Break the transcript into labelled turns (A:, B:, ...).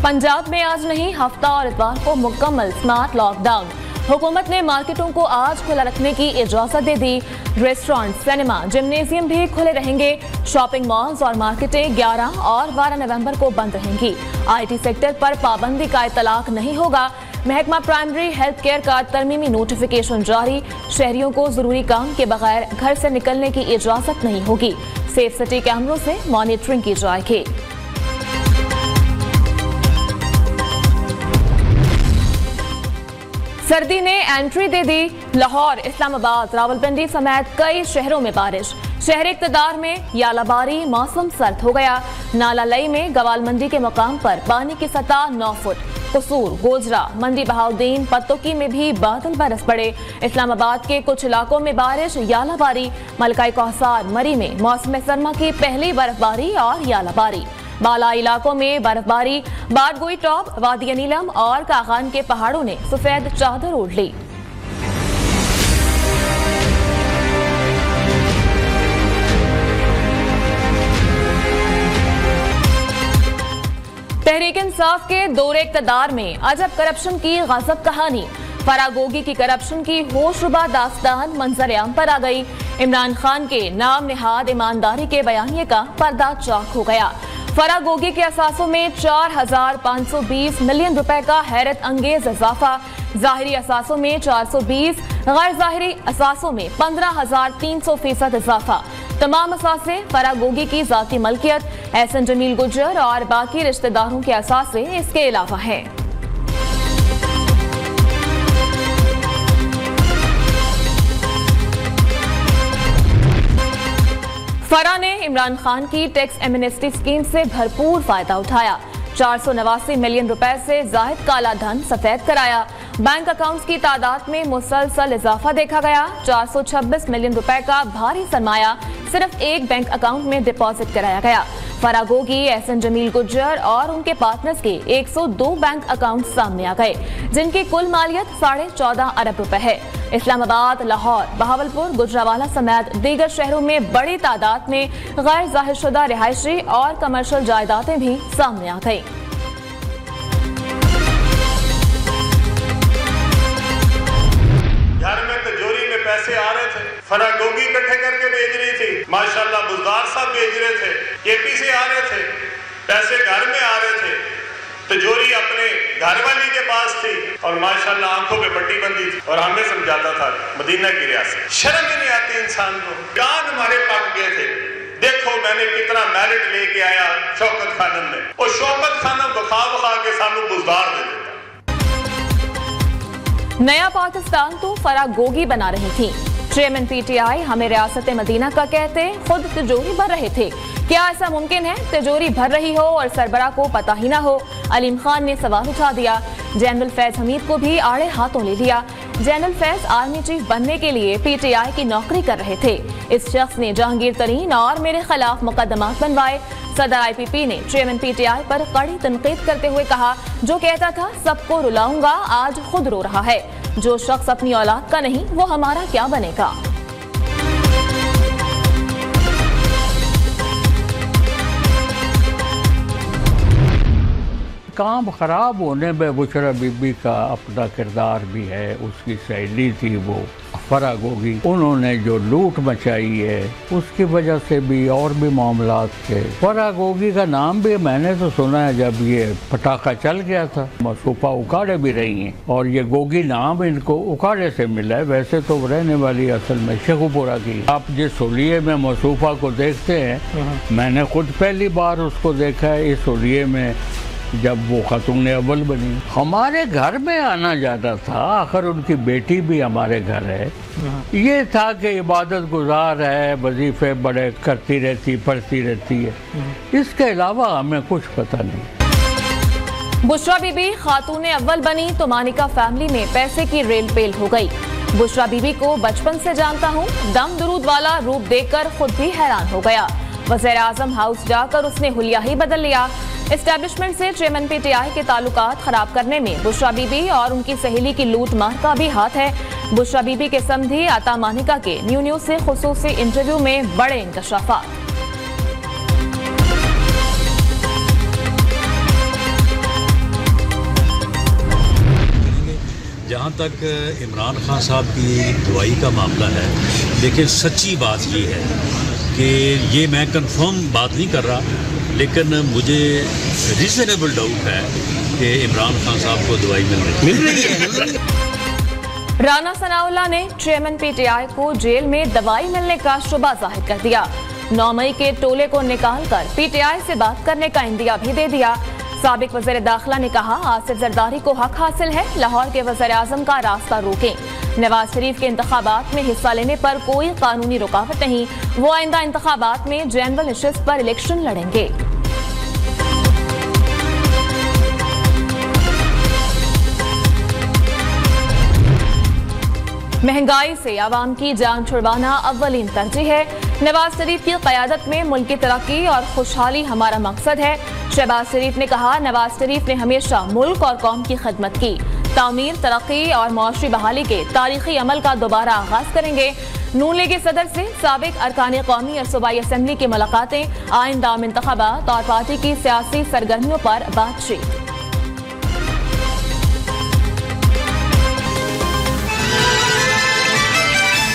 A: पंजाब में आज नहीं हफ्ता और इतवार को मुकम्मल स्मार्ट लॉकडाउन। हुकूमत ने मार्केटों को आज खुला रखने की इजाजत दे दी। रेस्टोरेंट, सिनेमा, जिम्नेजियम भी खुले रहेंगे। शॉपिंग मॉल्स और मार्केटें 11 और 12 नवंबर को बंद रहेंगी। IT सेक्टर पर पाबंदी का इतलाक नहीं होगा। महकमा प्राइमरी हेल्थ केयर का तरमीमी नोटिफिकेशन जारी। शहरियों को जरूरी काम के बगैर घर से निकलने की इजाजत नहीं होगी। सेफ सिटी कैमरों से मॉनिटरिंग की जाएगी। सर्दी ने एंट्री दे दी। लाहौर, इस्लामाबाद, रावलपिंडी समेत कई शहरों में बारिश। शहर इक़्तिदार में यालाबारी, मौसम सर्द हो गया। नाला लई में गवाल मंडी के मुकाम पर पानी की सतह 9 फुट। कसूर, गोजरा, मंडी बहाउद्दीन, पत्तोकी में भी बादल बरस पड़े। इस्लामाबाद के कुछ इलाकों में बारिश, यालाबारी। मलकाई कौसार, मरी में मौसम सरमा की पहली बर्फबारी और यालाबारी। बाला इलाकों में बर्फबारी। बारगोई टॉप, वादी नीलम और कागान के पहाड़ों ने सफेद चादर ओढ़ ली। तहरीक इंसाफ के दौरे इक़्तिदार में अजब करप्शन की गजब कहानी। फरागोगी की करप्शन की होशरुबा दास्तान मंजर आम पर आ गई। इमरान खान के नाम निहाद ईमानदारी के बयानिए का पर्दा चाक हो गया। फरागोगी के असासों में 4,520 मिलियन रुपए का हैरत अंगेज इजाफा। जाहिरी असासों में 420, गैर जाहिरी असासों में 15,300% इजाफा। तमाम असासे फरागोगी की जाती मलकियत, एहसन जमील गुज्जर और बाकी रिश्तेदारों के असासे इसके अलावा हैं। फरा ने इमरान खान की टैक्स एमनेस्टी स्कीम से भरपूर फायदा उठाया। 489 मिलियन रुपए से जाहिद काला धन सफेद कराया। बैंक अकाउंट्स की तादाद में मुसलसल इजाफा देखा गया। 426 मिलियन रुपए का भारी सरमाया सिर्फ एक बैंक अकाउंट में डिपॉजिट कराया गया। फरागोगी, एहसन जमील गुज्जर और उनके पार्टनर्स के 102 बैंक अकाउंट सामने आ गए, जिनकी कुल मालियत 14.5 अरब रुपए है। इस्लामाबाद, लाहौर, बहावलपुर, गुजरावाला समेत दीगर शहरों में बड़ी तादाद में गैर जाहिरशुदा रिहायशी और कमर्शियल जायदादें भी सामने आ गई।
B: घर में तिजोरी में पैसे आ रहे थे, फरागोगी इकट्ठे करके भेज रही थी। माशाल्लाह बुजदार साहब भेज रहे थे, KP से आ रहे थे, पैसे घर में आ रहे थे। तिजोरी अपने घर वाली के पास थी और माशाल्लाह आंखों पे पट्टी बंदी थी और हमें समझाता था मदीना की रियासत। शर्म ही नहीं आती इंसान को। कान हमारे पक गए थे। देखो मैंने कितना मेरिट लेके आया शौकत खानम में, और शौकत खानम बखा बखा के सानू बुजदार दे देता।
A: नया पाकिस्तान तो फरागोगी बना रही थी। चेयरमैन PTI हमें रियासत मदीना का कहते खुद तिजोरी भर रहे थे। क्या ऐसा मुमकिन है तिजोरी भर रही हो और सरबरा को पता ही ना हो? अलीम खान ने सवाल उठा दिया। जनरल फैज हमीद को भी आड़े हाथों ले लिया। जनरल फैज आर्मी चीफ बनने के लिए PTI की नौकरी कर रहे थे। इस शख्स ने जहांगीर तरीन और मेरे खिलाफ मुकदमात बनवाए। सदर IPP ने चेयरमैन PTI पर कड़ी तनकीद करते हुए कहा, जो कहता था सबको रुलाऊंगा आज खुद रो रहा है। जो शख्स अपनी औलाद का नहीं वो हमारा क्या बनेगा?
C: काम खराब होने में बुशरा बीबी का अपना किरदार भी है। उसकी सहेली थी वो फरागोगी, उन्होंने जो लूट मचाई है उसकी वजह से भी और भी मामलात थे। फरागोगी का नाम भी मैंने तो सुना है जब ये पटाखा चल गया था। मसूफा उकाड़े भी रही हैं और ये गोगी नाम इनको उकाड़े से मिला है। वैसे तो रहने वाली असल में शेखुपुरा की। आप जिस होलिये में मसूफा को देखते हैं, मैंने खुद पहली बार उसको देखा है इस होलिये में जब वो खातून अव्वल बनी। हमारे घर में आना जाता था, आखिर उनकी बेटी भी हमारे घर है। ये था कि इबादत गुजार है, वजीफे बड़े करती रहती, पढ़ती रहती है। इसके अलावा हमें कुछ पता नहीं।
A: बुशरा बीबी खातून अव्वल बनी तो मानिका फैमिली में पैसे की रेल पेल हो गई। बुशरा बीबी को बचपन से जानता हूँ, दम दुरूद वाला रूप देखकर खुद भी हैरान हो गया। वज़ीर आज़म हाउस जाकर उसने हुलिया ही बदल लिया। एस्टैब्लिशमेंट से चेयरमैन PTI के ताल्लुकात खराब करने में बुशरा बीबी और उनकी सहेली की लूट मार का भी हाथ है। बुशरा बीबी के समधी अता मानिका के न्यूज़ से खुसूसी इंटरव्यू में बड़े इंकशाफात।
D: जहाँ तक इमरान खान साहब की दवाई का मामला है, लेकिन सच्ची बात ये है कि ये मैं कंफर्म बात नहीं कर रहा, लेकिन मुझे रीज़नेबल डाउट है कि इमरान खान साहब को दवाई मिल रही है।
A: राना सनाउल्लाह ने चेयरमैन पीटीआई को जेल में दवाई मिलने का शुबा जाहिर कर दिया। 9 मई के टोले को निकालकर पीटीआई से बात करने का इंदिया भी दे दिया। साबिक वज़ीर दाखिला ने कहा, आसिफ जरदारी को हक हासिल है, लाहौर के वज़ीर आज़म का रास्ता रोकें। नवाज शरीफ के इंतखाबात में हिस्सा लेने पर कोई कानूनी रुकावट नहीं, वो आइंदा इंतखाबात में जनरल नशिस्त पर इलेक्शन लड़ेंगे। महंगाई से आवाम की जान छुड़वाना अव्वलीन तरजीह है। नवाज शरीफ की क़यादत में मुल्क की तरक्की और खुशहाली हमारा मकसद है। शहबाज शरीफ ने कहा, नवाज शरीफ ने हमेशा मुल्क और कौम की खिदमत की। तामीर, तरक्की और मौशरी बहाली के तारीखी अमल का दोबारा आगाज करेंगे। नून लीग सदर से साबिक अरकान कौमी और सूबाई असम्बली की मुलाकातें, आइंदा इंतखाबात और पार्टी की सियासी सरगर्मियों पर बातचीत।